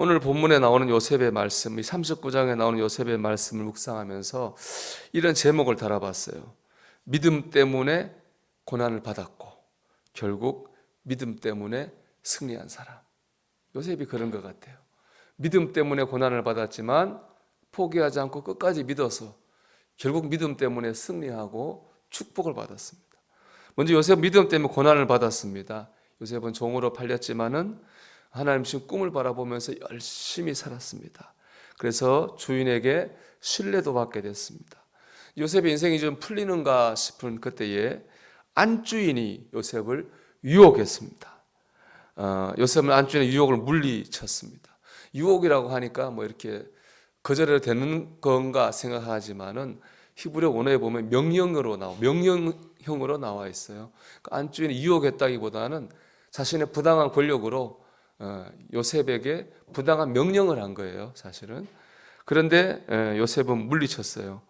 오늘 본문에 나오는 요셉의 말씀, 이 39장에 나오는 요셉의 말씀을 묵상하면서 이런 제목을 달아봤어요. 믿음 때문에 고난을 받았고 결국 믿음 때문에 승리한 사람. 요셉이 그런 것 같아요. 믿음 때문에 고난을 받았지만 포기하지 않고 끝까지 믿어서 결국 믿음 때문에 승리하고 축복을 받았습니다. 먼저 요셉 믿음 때문에 고난을 받았습니다. 요셉은 종으로 팔렸지만은 하나님 주신 꿈을 바라보면서 열심히 살았습니다. 그래서 주인에게 신뢰도 받게 됐습니다. 요셉의 인생이 좀 풀리는가 싶은 그때에 안주인이 요셉을 유혹했습니다. 요셉은 안주인의 유혹을 물리쳤습니다. 유혹이라고 하니까 뭐 이렇게 거절해도 되는 건가 생각하지만은 히브리 원어에 보면 명령형으로 나와 있어요. 그러니까 안주인이 유혹했다기보다는 자신의 부당한 권력으로 요셉에게 부당한 명령을 한 거예요, 사실은. 그런데 요셉은 물리쳤어요.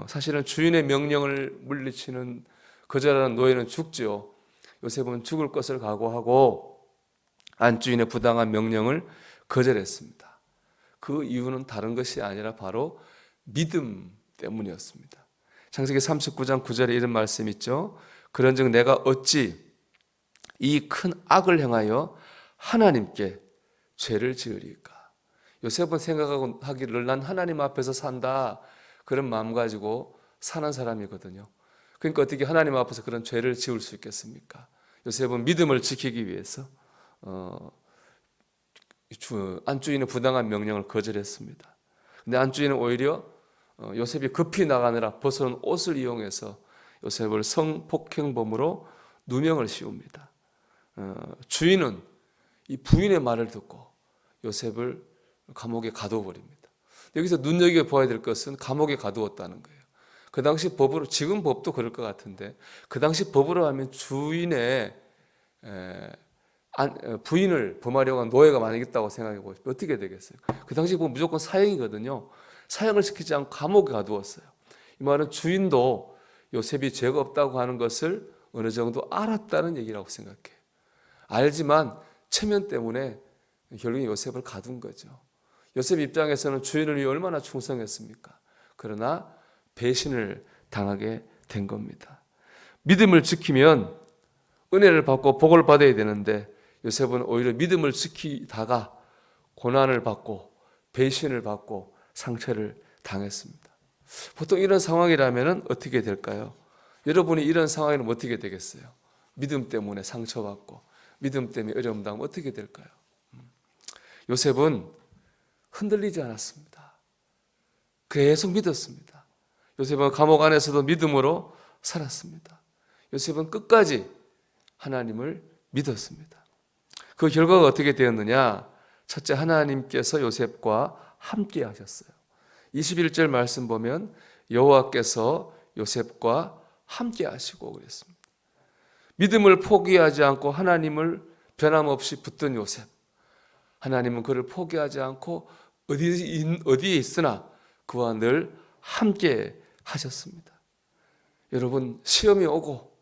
사실은 주인의 명령을 물리치는 거절하는 노예는 죽지요. 요셉은 죽을 것을 각오하고 안주인의 부당한 명령을 거절했습니다. 그 이유는 다른 것이 아니라 바로 믿음 때문이었습니다. 창세기 39장 9절에 이런 말씀이 있죠. 그런즉 내가 어찌 이 큰 악을 행하여 하나님께 죄를 지으리까. 요셉은 생각하고 하기를 난 하나님 앞에서 산다, 그런 마음 가지고 사는 사람이거든요. 그러니까 어떻게 하나님 앞에서 그런 죄를 지을 수 있겠습니까? 요셉은 믿음을 지키기 위해서 안주인의 부당한 명령을 거절했습니다. 근데 안주인은 오히려 요셉이 급히 나가느라 벗어놓은 옷을 이용해서 요셉을 성폭행범으로 누명을 씌웁니다. 주인은 이 부인의 말을 듣고 요셉을 감옥에 가두어버립니다. 여기서 눈여겨봐야 될 것은 감옥에 가두었다는 거예요. 그 당시 법으로, 지금 법도 그럴 것 같은데 그 당시 법으로 하면 주인의 부인을 범하려고 한 노예가 만약 있다고 생각해 보십시오. 어떻게 되겠어요? 그 당시 보면 무조건 사형이거든요. 사형을 시키지 않고 감옥에 가두었어요. 이 말은 주인도 요셉이 죄가 없다고 하는 것을 어느 정도 알았다는 얘기라고 생각해요. 알지만 체면 때문에 결국 요셉을 가둔 거죠. 요셉 입장에서는 주인을 위해 얼마나 충성했습니까? 그러나 배신을 당하게 된 겁니다. 믿음을 지키면 은혜를 받고 복을 받아야 되는데 요셉은 오히려 믿음을 지키다가 고난을 받고 배신을 받고 상처를 당했습니다. 보통 이런 상황이라면 어떻게 될까요? 여러분이 이런 상황이면 어떻게 되겠어요? 믿음 때문에 상처받고 믿음 때문에 어려움 당하면 어떻게 될까요? 요셉은 흔들리지 않았습니다. 계속 믿었습니다. 요셉은 감옥 안에서도 믿음으로 살았습니다. 요셉은 끝까지 하나님을 믿었습니다. 그 결과가 어떻게 되었느냐? 첫째, 하나님께서 요셉과 함께 하셨어요. 21절 말씀 보면 여호와께서 요셉과 함께 하시고 그랬습니다. 믿음을 포기하지 않고 하나님을 변함없이 붙든 요셉, 하나님은 그를 포기하지 않고 어디에 있으나 그와 늘 함께 하셨습니다. 여러분, 시험이 오고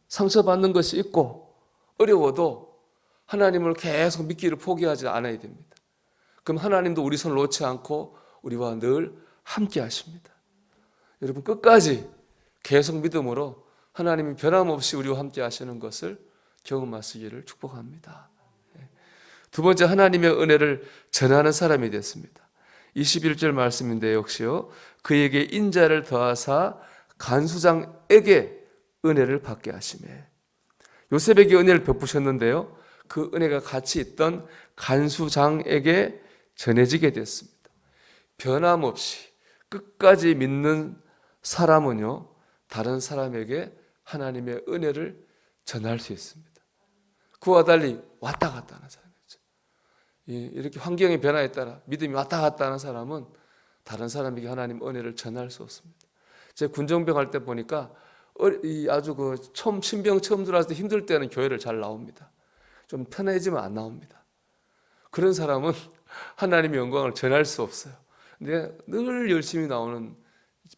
상처받는 것이 있고 어려워도 하나님을 계속 믿기를 포기하지 않아야 됩니다. 그럼 하나님도 우리 손을 놓지 않고 우리와 늘 함께 하십니다. 여러분, 끝까지 계속 믿음으로 하나님이 변함없이 우리와 함께 하시는 것을 경험하시기를 축복합니다. 두 번째, 하나님의 은혜를 전하는 사람이 됐습니다. 21절 말씀인데 역시요, 그에게 인자를 더하사 간수장에게 은혜를 받게 하시매. 요셉에게 은혜를 베푸셨는데요, 그 은혜가 같이 있던 간수장에게 전해지게 됐습니다. 변함없이 끝까지 믿는 사람은요, 다른 사람에게 하나님의 은혜를 전할 수 있습니다. 그와 달리 왔다 갔다 하는 사람이죠. 이렇게 환경의 변화에 따라 믿음이 왔다 갔다 하는 사람은 다른 사람에게 하나님 은혜를 전할 수 없습니다. 제가 군정병 할 때 보니까 아주 신병 처음 들어왔을 때 힘들 때는 교회를 잘 나옵니다. 좀 편해지면 안 나옵니다. 그런 사람은 하나님의 영광을 전할 수 없어요. 근데 늘 열심히 나오는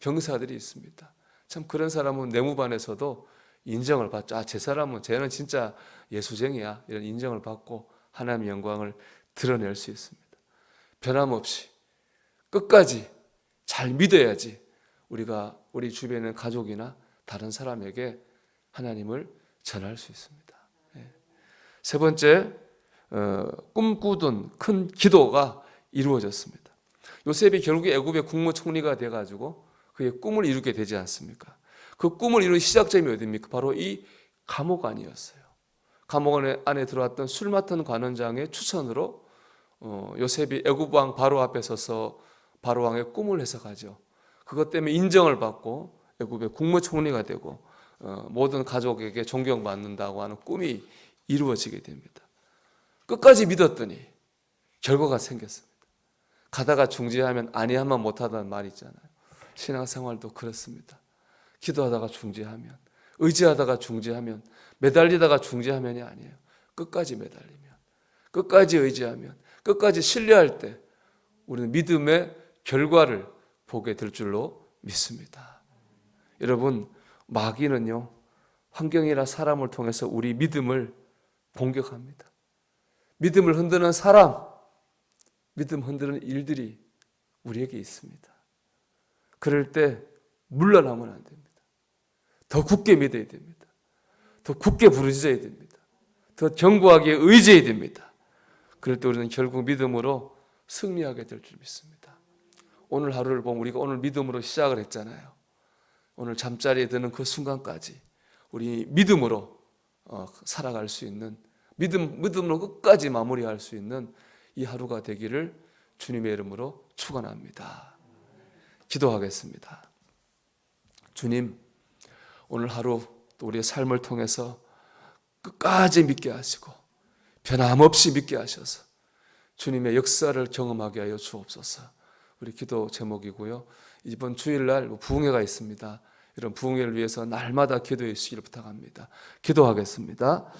병사들이 있습니다. 참 그런 사람은 내무반에서도 인정을 받죠. 쟤는 진짜 예수쟁이야. 이런 인정을 받고 하나님의 영광을 드러낼 수 있습니다. 변함없이 끝까지 잘 믿어야지 우리가 우리 주변에 있는 가족이나 다른 사람에게 하나님을 전할 수 있습니다. 세 번째, 꿈꾸던 큰 기도가 이루어졌습니다. 요셉이 결국에 애굽의 국무총리가 돼가지고 그의 꿈을 이루게 되지 않습니까? 그 꿈을 이룬 시작점이 어디입니까? 바로 이 감옥 안이었어요. 감옥 안에 들어왔던 술 맡은 관원장의 추천으로 요셉이 애굽 왕 바로 앞에 서서 바로 왕의 꿈을 해석하죠. 그것 때문에 인정을 받고 애굽의 국무총리가 되고 모든 가족에게 존경받는다고 하는 꿈이 이루어지게 됩니다. 끝까지 믿었더니 결과가 생겼습니다. 가다가 중지하면 아니하면 못하다는 말이 있잖아요. 신앙생활도 그렇습니다. 기도하다가 중지하면, 의지하다가 중지하면, 매달리다가 중지하면이 아니에요. 끝까지 매달리면, 끝까지 의지하면, 끝까지 신뢰할 때 우리는 믿음의 결과를 보게 될 줄로 믿습니다. 여러분, 마귀는요, 환경이나 사람을 통해서 우리 믿음을 공격합니다. 믿음을 흔드는 사람, 믿음 흔드는 일들이 우리에게 있습니다. 그럴 때 물러나면 안 됩니다. 더 굳게 믿어야 됩니다. 더 굳게 부르짖어야 됩니다. 더 견고하게 의지해야 됩니다. 그럴 때 우리는 결국 믿음으로 승리하게 될 줄 믿습니다. 오늘 하루를 보면 우리가 오늘 믿음으로 시작을 했잖아요. 오늘 잠자리에 드는 그 순간까지 우리 믿음으로 살아갈 수 있는, 믿음으로 끝까지 마무리할 수 있는 이 하루가 되기를 주님의 이름으로 축원합니다. 기도하겠습니다. 주님, 오늘 하루 또 우리의 삶을 통해서 끝까지 믿게 하시고 변함없이 믿게 하셔서 주님의 역사를 경험하게 하여 주옵소서. 우리 기도 제목이고요. 이번 주일날 부흥회가 있습니다. 이런 부흥회를 위해서 날마다 기도해 주시기를 부탁합니다. 기도하겠습니다.